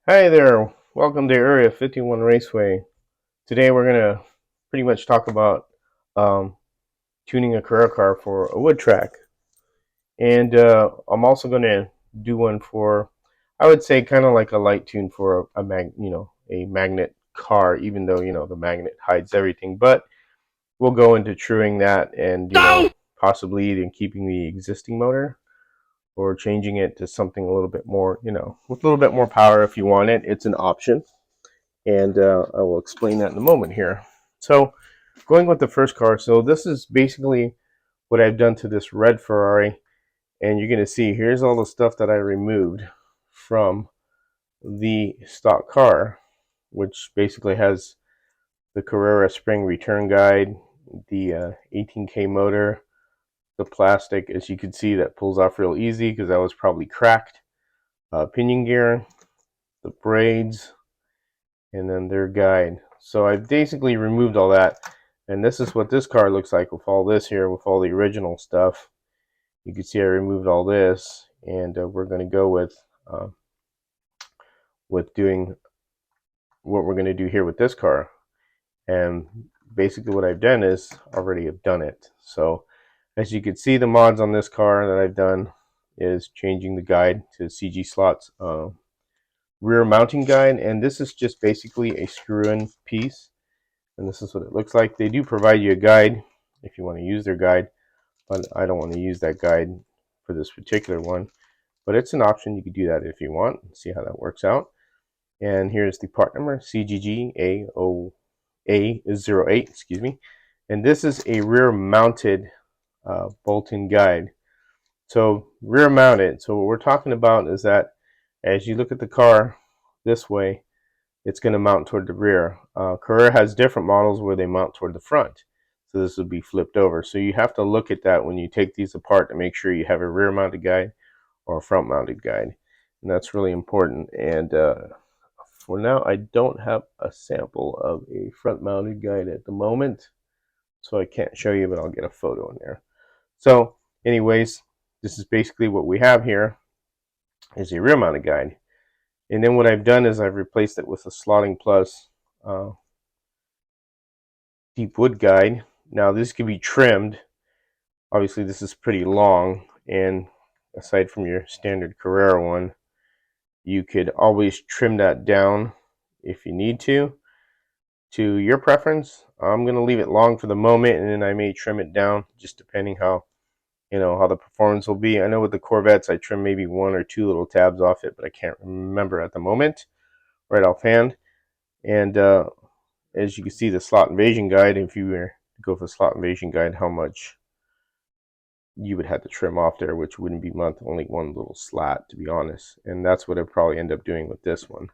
Hi there, welcome to Area 51 Raceway. Today we're going to pretty much talk about um, tuning a Carrera car for a wood track. And I'm also going to do one for, I would say, kind of like a light tune for a magnet car, even though, the magnet hides everything. But we'll go into truing that and, possibly even keeping the existing motor or changing it to something a little bit more, with a little bit more power if you want it. It's an option. And I will explain that in a moment here. So going with the first car, so this is basically what I've done to this red Ferrari, and you're going to see here's all the stuff that I removed from the stock car, which basically has the Carrera spring return guide, the 18K motor, the plastic, as you can see, that pulls off real easy because that was probably cracked, pinion gear, the braids, and then their guide. So I basically removed all that, and this is what this car looks like with all this here, with all the original stuff. You can see I removed all this, and we're going to go with doing what we're going to do here with this car. And basically what I've done is already have done it. So as you can see, the mods on this car that I've done is changing the guide to CG slots rear mounting guide, and this is just basically a screw-in piece, and this is what it looks like. They do provide you a guide if you want to use their guide, but I don't want to use that guide for this particular one, but it's an option. You could do that if you want. See how that works out. And here's the part number, CGG-A08, excuse me, and this is a rear mounted bolt-in guide. So rear mounted, so what we're talking about is that as you look at the car this way, it's going to mount toward the rear. Carrera has different models where they mount toward the front. So this would be flipped over. So you have to look at that when you take these apart to make sure you have a rear mounted guide or a front mounted guide. And that's really important. And for now, I don't have a sample of a front mounted guide at the moment. So I can't show you, but I'll get a photo in there. So anyways, this is basically what we have here is a rear mounted guide. And then what I've done is I've replaced it with a Slotting Plus deep wood guide. Now this can be trimmed. Obviously this is pretty long, and aside from your standard Carrera one, you could always trim that down if you need to your preference. I'm going to leave it long for the moment, and then I may trim it down just depending how how the performance will be. I know with the Corvettes I trim maybe one or two little tabs off it, but I can't remember at the moment right offhand. And as you can see, the slot invasion guide, if you were to go for the slot invasion guide, how much you would have to trim off there, which wouldn't be only one little slat, to be honest. And that's what I'd probably end up doing with this one.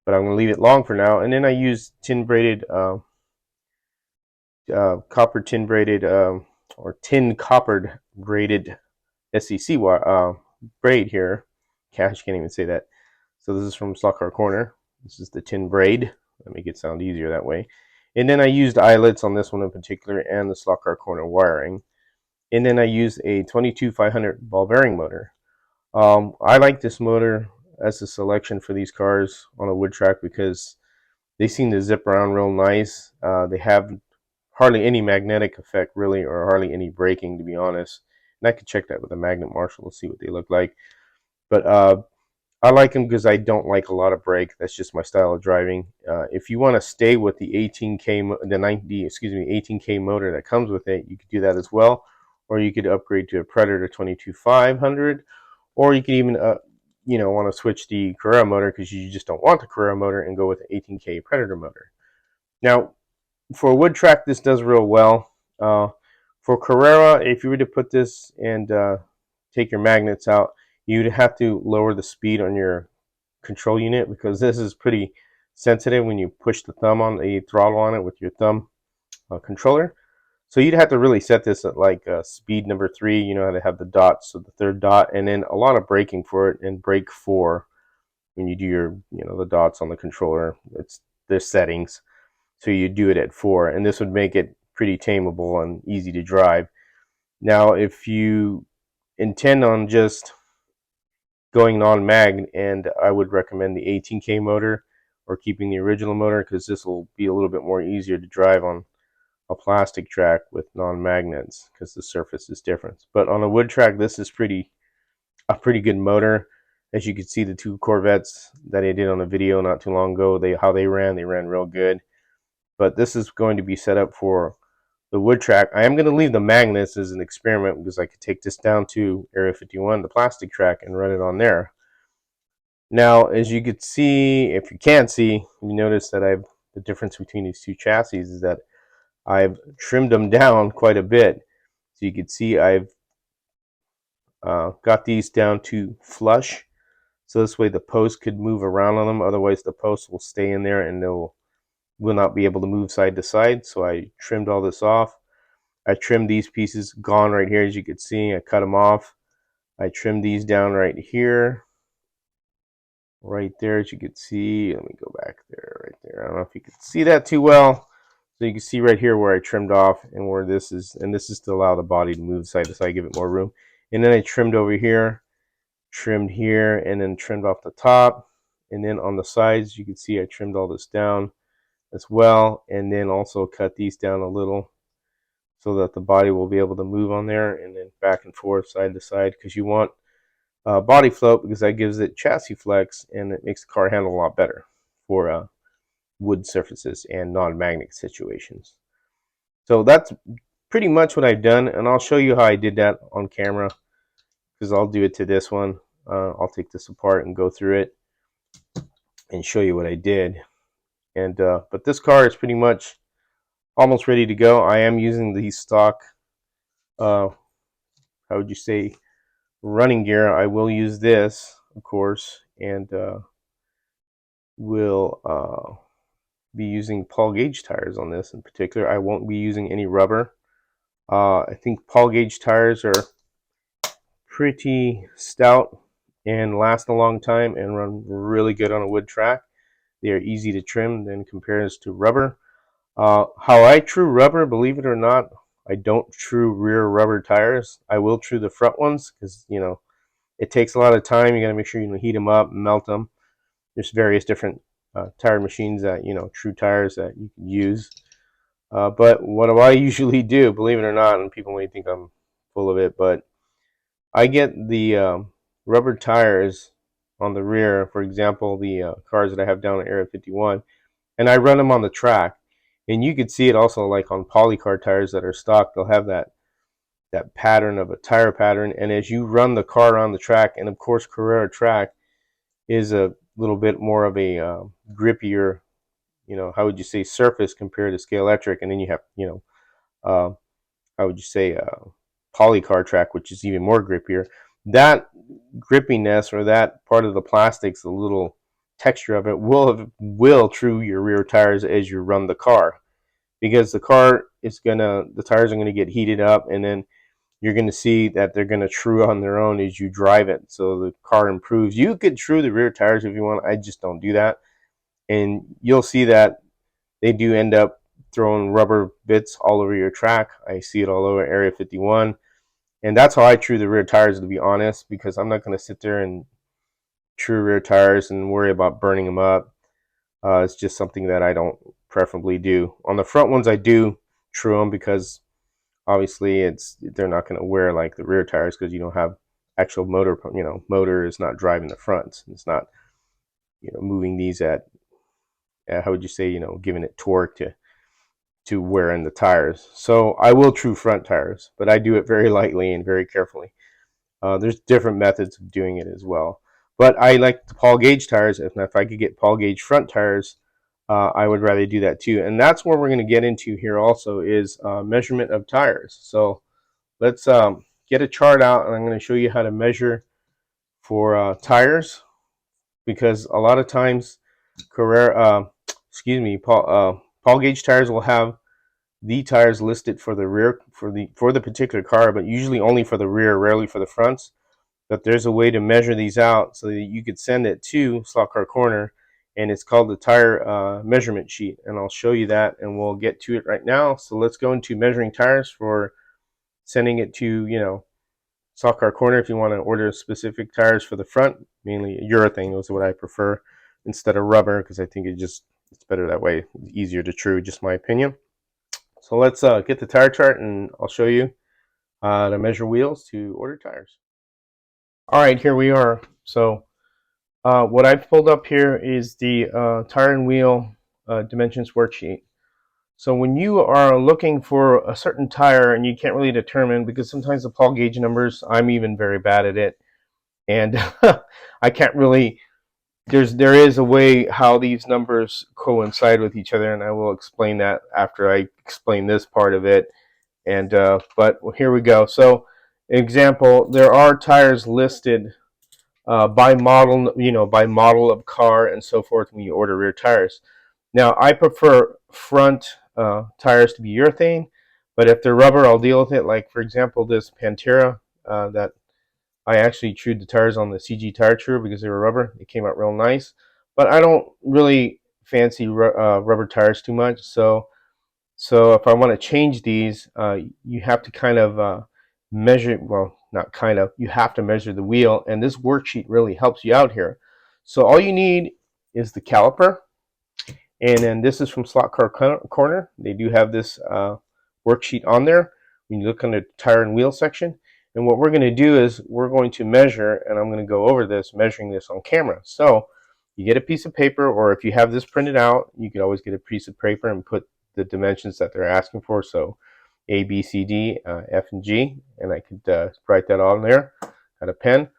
But I'm going to leave it long for now. And then I use tin braided, copper tin braided, or tin coppered braided SCC braid here. Cash can't even say that. So this is from Slot Car Corner. This is the tin braid. Let me make it sound easier that way. And then I used eyelets on this one in particular, and the Slot Car Corner wiring. And then I used a 22-500 ball bearing motor. I like this motor as a selection for these cars on a wood track because they seem to zip around real nice. They have hardly any magnetic effect really, or hardly any braking, to be honest. And I could check that with a magnet marshal to see what they look like. But I like them because I don't like a lot of brake. That's just my style of driving. If you want to stay with the 18K motor that comes with it, you could do that as well. Or you could upgrade to a Predator 22-500, or you could even want to switch the Carrera motor because you just don't want the Carrera motor and go with the 18K Predator motor. Now, for a wood track, this does real well. For Carrera, if you were to put this and take your magnets out, you'd have to lower the speed on your control unit because this is pretty sensitive when you push the thumb on the throttle on it with your thumb controller. So you'd have to really set this at like speed number 3. You know how to have the dots, so the third dot, and then a lot of braking for it, and brake 4 when you do your the dots on the controller. It's the settings, so you do it at 4, and this would make it pretty tameable and easy to drive. Now, if you intend on just going non-mag, and I would recommend the 18K motor or keeping the original motor, because this will be a little bit more easier to drive on a plastic track with non-magnets because the surface is different. But on a wood track, this is a pretty good motor. As you can see, the two Corvettes that I did on a video not too long ago, how they ran real good. But this is going to be set up for the wood track. I am going to leave the magnets as an experiment because I could take this down to Area 51, the plastic track, and run it on there. Now, as you could see, if you can't see, you notice that the difference between these two chassis is that I've trimmed them down quite a bit. So you can see I've got these down to flush. So this way the post could move around on them. Otherwise the post will stay in there and will not be able to move side to side. So I trimmed all this off. I trimmed these pieces gone right here, as you can see. I cut them off. I trimmed these down right here. Right there, as you can see. Let me go back there, right there. I don't know if you can see that too well. So you can see right here where I trimmed off and where this is to allow the body to move side to side, give it more room. And then I trimmed over here, trimmed here, and then trimmed off the top. And then on the sides, you can see I trimmed all this down as well, and then also cut these down a little so that the body will be able to move on there, and then back and forth, side to side, because you want body float, because that gives it chassis flex and it makes the car handle a lot better for wood surfaces and non-magnet situations. So that's pretty much what I've done, and I'll show you how I did that on camera, because I'll do it to this one. I'll take this apart and go through it and show you what I did. And but this car is pretty much almost ready to go. I am using the stock, how would you say, running gear. I will use this, of course, and will be using Paul Gauge tires on this in particular. I won't be using any rubber. I think Paul Gauge tires are pretty stout and last a long time and run really good on a wood track. They are easy to trim than compared to rubber. How I true rubber, believe it or not, I don't true rear rubber tires. I will true the front ones because, you know, it takes a lot of time. You got to make sure you heat them up, melt them. There's various different tire machines that, you know, true tires that you can use. But what do I usually do, believe it or not, and people may think I'm full of it, but I get the rubber tires on the rear, for example, the cars that I have down at Area 51, and I run them on the track. And you could see it also like on polycar tires that are stock. They'll have that pattern of a tire pattern, and as you run the car around the track, and of course Carrera track is a little bit more of a grippier, you know, how would you say, surface compared to scale electric, and then you have, you know, how would you say, polycar track, which is even more grippier. That grippiness, or that part of the plastics, the little texture of it, will true your rear tires as you run the car, because the tires are gonna get heated up, and then you're gonna see that they're gonna true on their own as you drive it, so the car improves. You could true the rear tires if you want. I just don't do that, and you'll see that they do end up throwing rubber bits all over your track. I see it all over Area 51, and that's how I true the rear tires, to be honest, because I'm not going to sit there and true rear tires and worry about burning them up. It's just something that I don't preferably do. On the front ones, I do true them because obviously they're not going to wear like the rear tires, because you don't have actual motor. You know, motor is not driving the fronts. It's not, you know, moving these at how would you say, you know, giving it torque to wear in the tires. So I will true front tires, but I do it very lightly and very carefully. There's different methods of doing it as well. But I like the Paul Gauge tires. If I could get Paul Gauge front tires, I would rather do that too. And that's where we're going to get into here also, is measurement of tires. So let's get a chart out, and I'm going to show you how to measure for tires, because a lot of times Paul Gauge tires will have the tires listed for the rear, for the particular car, but usually only for the rear, rarely for the fronts. But there's a way to measure these out so that you could send it to Slot Car Corner, and it's called the tire measurement sheet, and I'll show you that, and we'll get to it right now. So let's go into measuring tires for sending it to, you know, Stock Car Corner if you want to order specific tires for the front, mainly urethane is what I prefer instead of rubber, because I think it's better that way. It's easier to true, just my opinion. So let's get the tire chart and I'll show you to measure wheels to order tires. All right, here we are. So what I've pulled up here is the tire and wheel dimensions worksheet. So when you are looking for a certain tire and you can't really determine, because sometimes the Paul gauge numbers, I'm even very bad at it, and I can't really, there is a way how these numbers coincide with each other, and I will explain that after I explain this part of it. And but here we go. So example, there are tires listed by model, by model of car and so forth when you order rear tires. Now, I prefer front tires to be urethane, but if they're rubber, I'll deal with it. Like, for example, this Pantera that I actually trued the tires on the CG Tire Truer because they were rubber. They came out real nice. But I don't really fancy rubber tires too much. So if I want to change these, you have to kind of measure, well, not kind of, you have to measure the wheel. And this worksheet really helps you out here. So all you need is the caliper. And then this is from Slot Car Corner. They do have this worksheet on there when you look on the tire and wheel section. And what we're going to do is we're going to measure, and I'm going to go over this, measuring this on camera. So you get a piece of paper, or if you have this printed out, you could always get a piece of paper and put the dimensions that they're asking for. So A, B, C, D, F, and G. And I could write that on there. Got a pen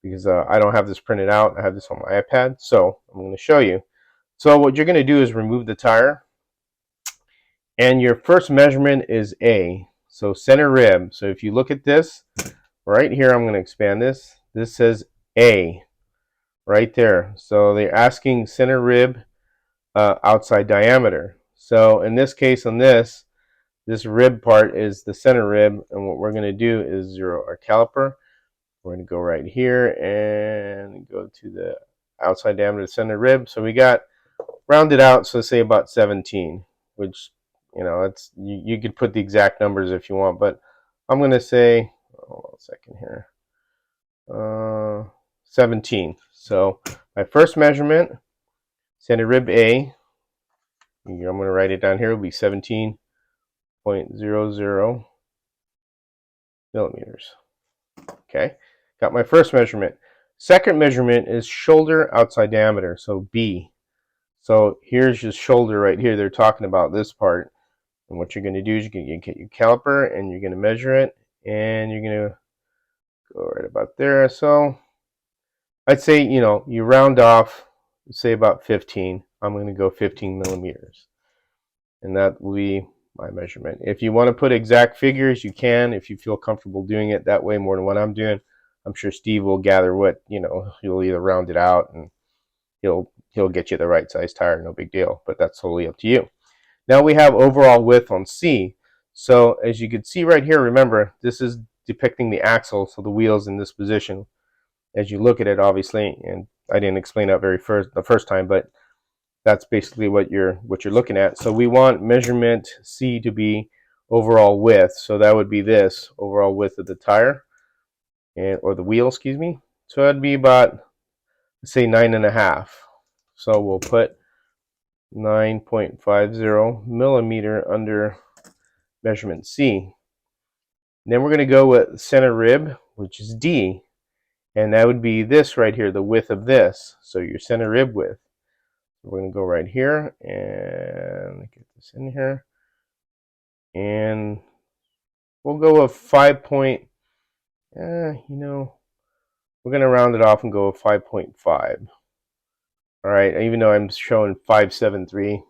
because I don't have this printed out. I have this on my iPad. So I'm going to show you. So what you're going to do is remove the tire, and your first measurement is A, so center rib. So if you look at this right here, I'm going to expand this. This says A right there. So they're asking center rib outside diameter. So in this case, on this rib part is the center rib, and what we're going to do is zero our caliper. We're going to go right here and go to the outside diameter center rib. So we got rounded out, so say about 17, which, it's you could put the exact numbers if you want, but I'm going to say, hold on a second here, 17. So my first measurement, center rib A, I'm going to write it down here, will be 17.00 millimeters. Okay, got my first measurement. Second measurement is shoulder outside diameter, so B. So here's your shoulder right here. They're talking about this part. And what you're going to do is you're going to get your caliper and you're going to measure it. And you're going to go right about there. So I'd say, you round off, say about 15. I'm going to go 15 millimeters. And that will be my measurement. If you want to put exact figures, you can. If you feel comfortable doing it that way more than what I'm doing, I'm sure Steve will gather what, he'll either round it out and he'll get you the right size tire, no big deal, but that's totally up to you. Now we have overall width on C. So as you can see right here, remember, this is depicting the axle, so the wheel's in this position. As you look at it, obviously, and I didn't explain that the first time, but that's basically what you're looking at. So we want measurement C to be overall width. So that would be this overall width of the tire, or the wheel, excuse me. So that'd be about, say, 9.5. So we'll put 9.50 millimeter under measurement C. And then we're going to go with center rib, which is D. And that would be this right here, the width of this. So your center rib width. We're going to go right here and get this in here. And we'll go with 5 point, we're going to round it off and go with 5.5. All right, even though I'm showing 5.73.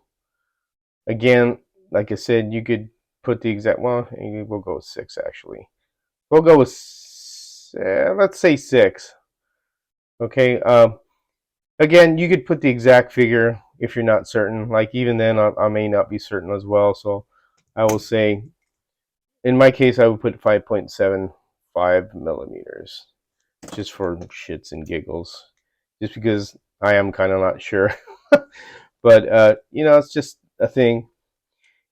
Again, like I said, you could put the exact, well, we'll go with 6 actually. We'll go with, let's say 6. Okay, again, you could put the exact figure if you're not certain. Like even then, I may not be certain as well. So I will say, in my case, I would put 5.75 millimeters, just for shits and giggles, just because I am kind of not sure. But it's just a thing.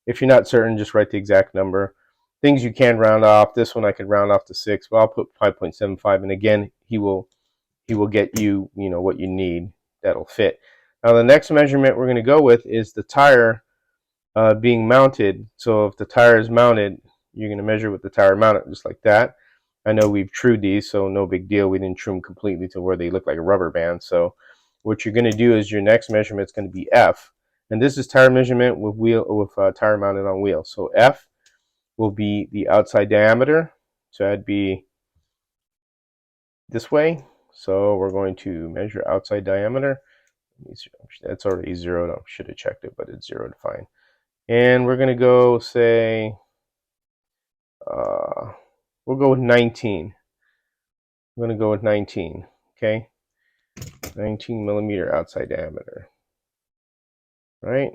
If you're not certain, just write the exact number. things you can round off. This one I could round off to 6, but I'll put 5.75, and again, he will get you, what you need that'll fit. Now the next measurement we're going to go with is the tire being mounted. So if the tire is mounted, you're going to measure with the tire mounted, just like that. I know we've trued these, so no big deal. We didn't true them completely to where they look like a rubber band. So what you're going to do is your next measurement is going to be F, and this is tire measurement with tire mounted on wheel. So F will be the outside diameter, so that'd be this way. So we're going to measure outside diameter. That's already zeroed. I should have checked it, but it's zeroed fine. And we're going to go, say, we'll go with 19. I'm going to go with 19, okay? 19 millimeter outside diameter, right?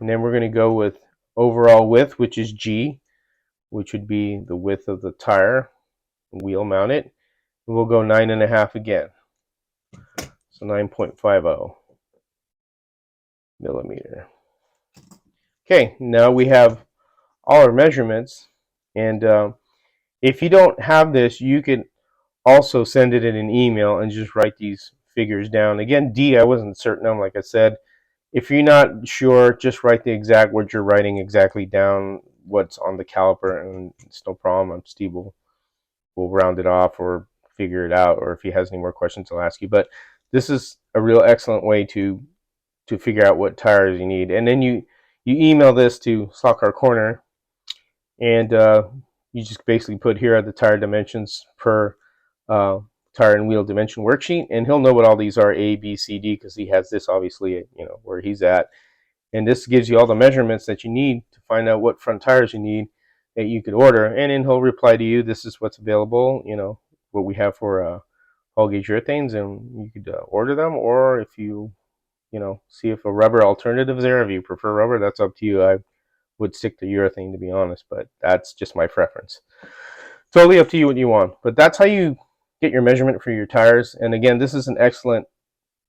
And then we're going to go with overall width, which is G, which would be the width of the tire, wheel mounted. And we'll go 9.5 again. So 9.50 millimeter. Okay, now we have all our measurements, and if you don't have this, you can also send it in an email and just write these figures down. Again, D, I wasn't certain on, like I said. If you're not sure, just write the exact what you're writing exactly down, what's on the caliper, and it's no problem. Steve will round it off or figure it out, or if he has any more questions, I'll ask you. But this is a real excellent way to figure out what tires you need. And then you email this to Slot Car Corner, and you just basically put, here are the tire dimensions per tire and wheel dimension worksheet, and he'll know what all these are, A, B, C, D, because he has this obviously, where he's at. And this gives you all the measurements that you need to find out what front tires you need that you could order. And then he'll reply to you, this is what's available, what we have for hull gauge urethanes, and you could order them. Or if you see if a rubber alternative is there. If you prefer rubber, that's up to you. I would stick to urethane, to be honest, but that's just my preference. Totally up to you what you want. But that's how you get your measurement for your tires. And again, this is an excellent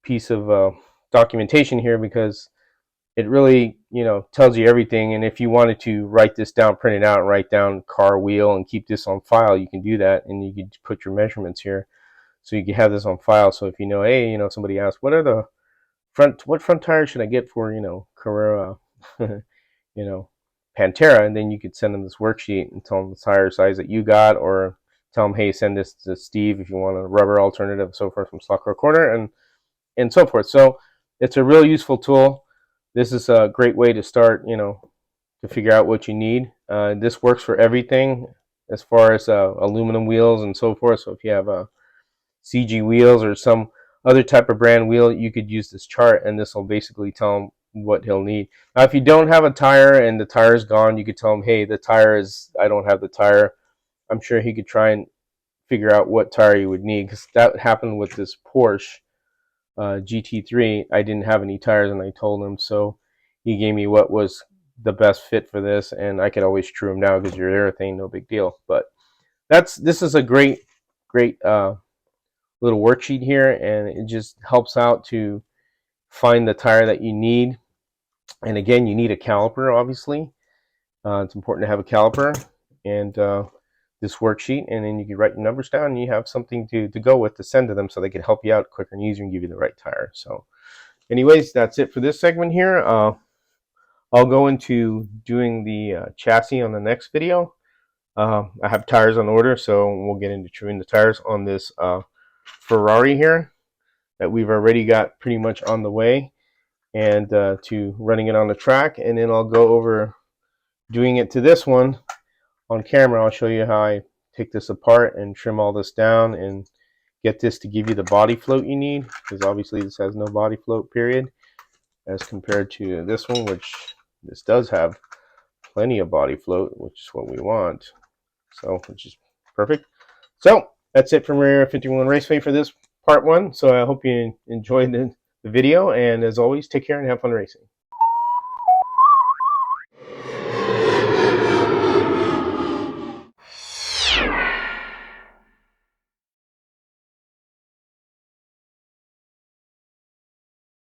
piece of documentation here, because it really, tells you everything. And if you wanted to write this down, print it out, and write down car wheel and keep this on file, you can do that, and you can put your measurements here, so you can have this on file. So if hey, somebody asks, what front tire should I get for, Carrera, Pantera, and then you could send them this worksheet and tell them the tire size that you got, or tell them, hey, send this to Steve if you want a rubber alternative, so forth, from Slot Car Corner, and so forth. So it's a real useful tool. This is a great way to start, to figure out what you need. This works for everything as far as aluminum wheels and so forth. So if you have CG wheels or some other type of brand wheel, you could use this chart, and this will basically tell him what he'll need. Now, if you don't have a tire and the tire is gone, you could tell him, hey, the tire is, I don't have the tire. I'm sure he could try and figure out what tire you would need, because that happened with this Porsche GT3. I didn't have any tires, and I told him, so he gave me what was the best fit for this, and I could always true him now because you're urethane, no big deal. But this is a great little worksheet here, and it just helps out to find the tire that you need. And again, you need a caliper, obviously. It's important to have a caliper and this worksheet, and then you can write your numbers down, and you have something to go with to send to them, so they can help you out quicker and easier and give you the right tire. So anyways, that's it for this segment here. I'll go into doing the chassis on the next video. I have tires on order, so we'll get into truing the tires on this Ferrari here that we've already got pretty much on the way, and to running it on the track. And then I'll go over doing it to this one on camera. I'll show you how I take this apart and trim all this down and get this to give you the body float you need, because obviously this has no body float, period, as compared to this one, which this does have plenty of body float, which is what we want. So, which is perfect. So that's it from Carrera 51 Raceway for this part one. So I hope you enjoyed the video, and as always, take care and have fun racing.